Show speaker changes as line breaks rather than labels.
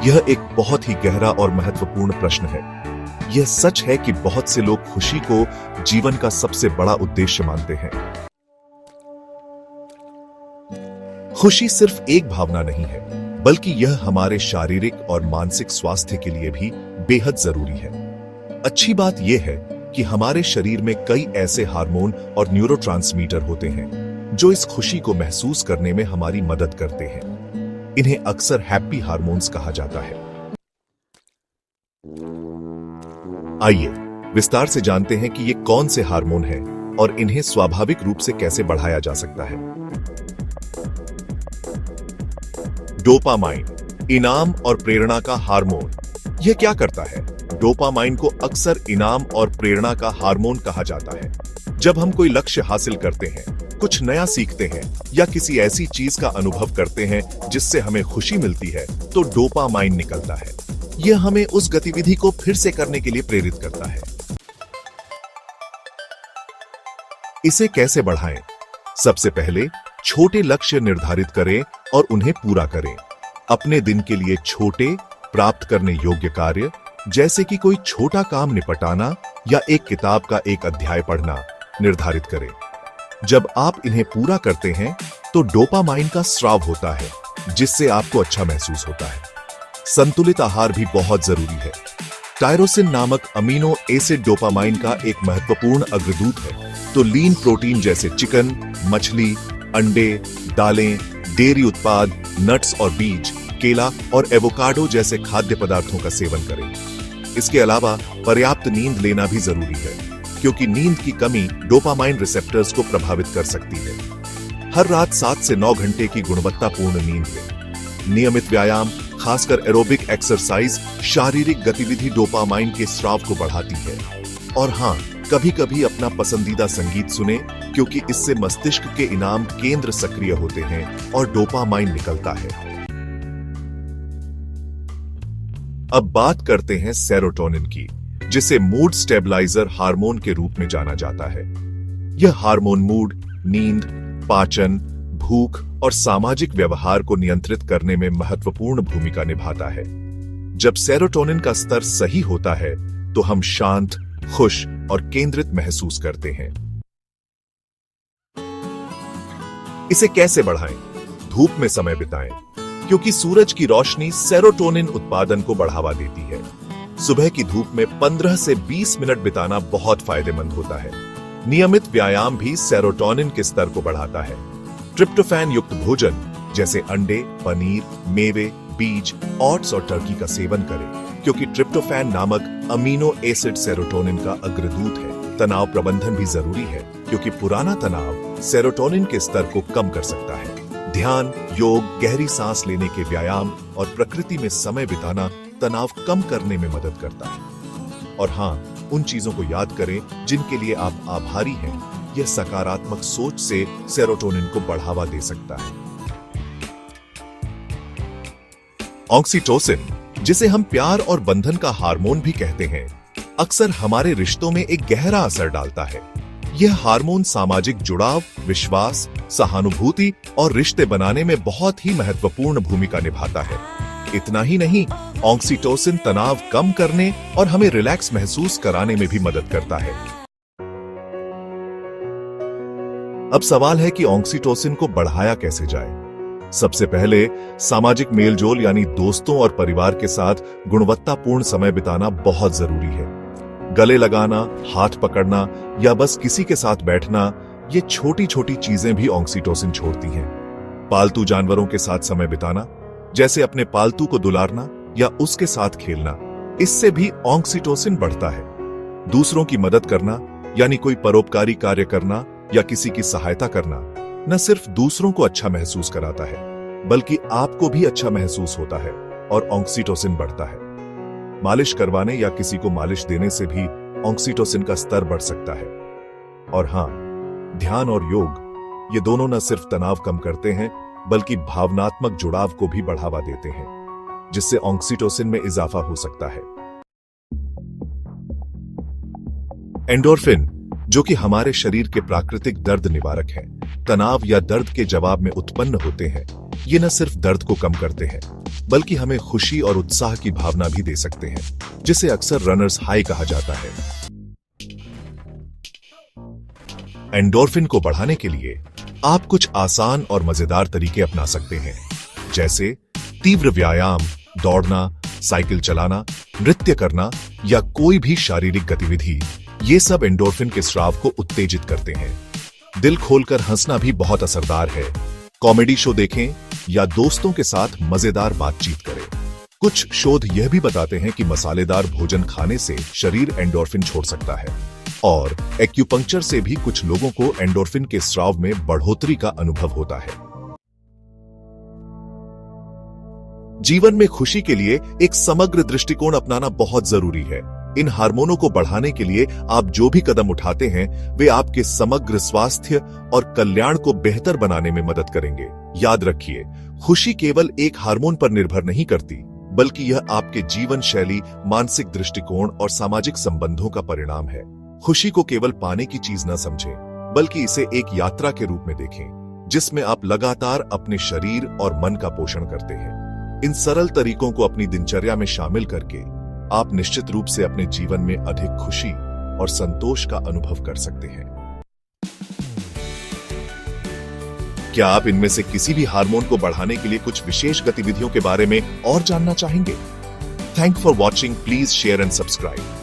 यह एक बहुत ही गहरा और महत्वपूर्ण प्रश्न है। यह सच है कि बहुत से लोग खुशी को जीवन का सबसे बड़ा उद्देश्य मानते हैं। खुशी सिर्फ एक भावना नहीं है, बल्कि यह हमारे शारीरिक और मानसिक स्वास्थ्य के लिए भी बेहद जरूरी है। अच्छी बात यह है कि हमारे शरीर में कई ऐसे हार्मोन और न्यूरोट्रांसमीटर होते हैं जो इस खुशी को महसूस करने में हमारी मदद करते हैं। इन्हें अक्सर हैप्पी हार्मोन्स कहा जाता है। आइए विस्तार से जानते हैं कि ये कौन से हार्मोन हैं और इन्हें स्वाभाविक रूप से कैसे बढ़ाया जा सकता है। डोपामाइन, इनाम और प्रेरणा का हार्मोन। यह क्या करता है? डोपामाइन को अक्सर इनाम और प्रेरणा का हार्मोन कहा जाता है। जब हम कोई लक्ष्य हासिल करते हैं, कुछ नया सीखते हैं या किसी ऐसी चीज का अनुभव करते हैं जिससे हमें खुशी मिलती है, तो डोपामाइन निकलता है। यह हमें उस गतिविधि को फिर से करने के लिए प्रेरित करता है। इसे कैसे बढ़ाएं? सबसे पहले छोटे लक्ष्य निर्धारित करें और उन्हें पूरा करें। अपने दिन के लिए छोटे, प्राप्त करने योग्य कार्य, जैसे कि कोई छोटा काम निपटाना या एक किताब का एक अध्याय पढ़ना, निर्धारित करें। जब आप इन्हें पूरा करते हैं, तो डोपामाइन का स्राव होता है, जिससे आपको अच्छा महसूस होता है। संतुलित आहार भी बहुत जरूरी है। टायरोसिन नामक अमीनो एसिड डोपामाइन का एक महत्वपूर्ण अग्रदूत है, तो लीन प्रोटीन जैसे चिकन, मछली, अंडे, दालें, डेयरी उत्पाद, नट्स और बीज, केला और एवोकाडो जैसे खाद्य पदार्थों का सेवन करें। इसके अलावा पर्याप्त नींद लेना भी जरूरी है, क्योंकि नींद की कमी डोपामाइन रिसेप्टर्स को प्रभावित कर सकती है। हर रात 7 से 9 घंटे की गुणवत्तापूर्ण नींद लें। नियमित व्यायाम, खासकर एरोबिक एक्सरसाइज, शारीरिक गतिविधि डोपामाइन के स्राव को बढ़ाती है। और हाँ, कभी-कभी अपना पसंदीदा संगीत सुने, क्योंकि इससे मस्तिष्क के इनाम केंद्र सक्रिय होते हैं और डोपामाइन निकलता है। अब बात करते हैं सेरोटोनिन की, जिसे मूड स्टेबलाइजर हार्मोन के रूप में जाना जाता है। यह हार्मोन मूड, नींद, पाचन, भूख और सामाजिक व्यवहार को नियंत्रित करने में महत्वपूर्ण भूमिका निभाता है। जब सेरोटोनिन का स्तर सही होता है, तो हम शांत, खुश और केंद्रित महसूस करते हैं। इसे कैसे बढ़ाएं? धूप में समय बिताएं, क्योंकि सूरज की रोशनी सेरोटोनिन उत्पादन को बढ़ावा देती है। सुबह की धूप में 15 से 20 मिनट बिताना बहुत फायदेमंद होता है। नियमित व्यायाम भी सेरोटोनिन के स्तर को बढ़ाता है। ट्रिप्टोफैन युक्त भोजन, जैसे अंडे, पनीर, मेवे, बीज, ओट्स और टर्की का सेवन करें, क्योंकि ट्रिप्टोफैन नामक अमीनो एसिड सेरोटोनिन का अग्रदूत है। तनाव प्रबंधन भी जरूरी है, क्योंकि पुराना तनाव सेरोटोनिन के स्तर को कम कर सकता है। ध्यान, योग, गहरी सांस लेने के व्यायाम और प्रकृति में समय बिताना तनाव कम करने में मदद करता है। और हाँ, उन चीजों को याद करें जिनके लिए आप आभारी हैं। यह सकारात्मक सोच से सेरोटोनिन को बढ़ावा दे सकता है। ऑक्सीटोसिन, जिसे हम प्यार और बंधन का हार्मोन भी कहते हैं, अक्सर हमारे रिश्तों में एक गहरा असर डालता है। यह हार्मोन सामाजिक जुड़ाव, विश्वास, सहानुभूति और रिश्ते बनाने में बहुत ही महत्वपूर्ण भूमिका निभाता है। इतना ही नहीं, ऑक्सीटोसिन तनाव कम करने और हमें रिलैक्स महसूस कराने में भी मदद करता है। अब सवाल है कि ऑक्सीटोसिन को बढ़ाया कैसे जाए। सबसे पहले सामाजिक मेलजोल यानी दोस्तों और परिवार के साथ गुणवत्तापूर्ण समय बिताना बहुत जरूरी है। गले लगाना, हाथ पकड़ना या बस किसी के साथ बैठना, ये छोटी छोटी चीजें भी ऑक्सीटोसिन छोड़ती हैं। पालतू जानवरों के साथ समय बिताना, जैसे अपने पालतू को दुलारना या उसके साथ खेलना, इससे भी ऑक्सीटोसिन बढ़ता है। दूसरों की मदद करना, यानी कोई परोपकारी कार्य करना या किसी की सहायता करना, न सिर्फ दूसरों को अच्छा महसूस कराता है, बल्कि आपको भी अच्छा महसूस होता है और ऑक्सीटोसिन बढ़ता है। मालिश करवाने या किसी को मालिश देने से भी ऑक्सीटोसिन का स्तर बढ़ सकता है। और हाँ, ध्यान और योग, ये दोनों न सिर्फ तनाव कम करते हैं, बल्कि भावनात्मक जुड़ाव को भी बढ़ावा देते हैं, जिससे ऑक्सीटोसिन में इजाफा हो सकता है। एंडोर्फिन, जो कि हमारे शरीर के प्राकृतिक दर्द निवारक हैं, तनाव या दर्द के जवाब में उत्पन्न होते हैं, ये न सिर्फ दर्द को कम करते हैं, बल्कि हमें खुशी और उत्साह की भावना भी दे सकते हैं, जिसे अक्सर रनर्स हाई कहा जाता है। एंडोर्फिन को बढ़ाने के लिए आप कुछ आसान और मजेदार तरीके अपना सकते हैं, जैसे तीव्र व्यायाम, दौड़ना, साइकिल चलाना, नृत्य करना या कोई भी शारीरिक गतिविधि। ये सब एंडोर्फिन के स्राव को उत्तेजित करते हैं। दिल खोलकर हंसना भी बहुत असरदार है। कॉमेडी शो देखें या दोस्तों के साथ मजेदार बातचीत करें। कुछ शोध यह भी बताते हैं कि मसालेदार भोजन खाने से शरीर एंडोर्फिन छोड़ सकता है, और एक्यूपंक्चर से भी कुछ लोगों को एंडोर्फिन के स्राव में बढ़ोतरी का अनुभव होता है। जीवन में खुशी के लिए एक समग्र दृष्टिकोण अपनाना बहुत जरूरी है। इन हार्मोनों को बढ़ाने के लिए आप जो भी कदम उठाते हैं, वे आपके समग्र स्वास्थ्य और कल्याण को बेहतर बनाने में मदद करेंगे। याद रखिए, खुशी केवल एक हार्मोन पर निर्भर नहीं करती, बल्कि यह आपके जीवन शैली, मानसिक दृष्टिकोण और सामाजिक संबंधों का परिणाम है। खुशी को केवल पाने की चीज न समझें, बल्कि इसे एक यात्रा के रूप में देखें, जिसमें आप लगातार अपने शरीर और मन का पोषण करते हैं। इन सरल तरीकों को अपनी दिनचर्या में शामिल करके आप निश्चित रूप से अपने जीवन में अधिक खुशी और संतोष का अनुभव कर सकते हैं। क्या आप इनमें से किसी भी हार्मोन को बढ़ाने के लिए कुछ विशेष गतिविधियों के बारे में और जानना चाहेंगे? Thank for watching. Please share and subscribe.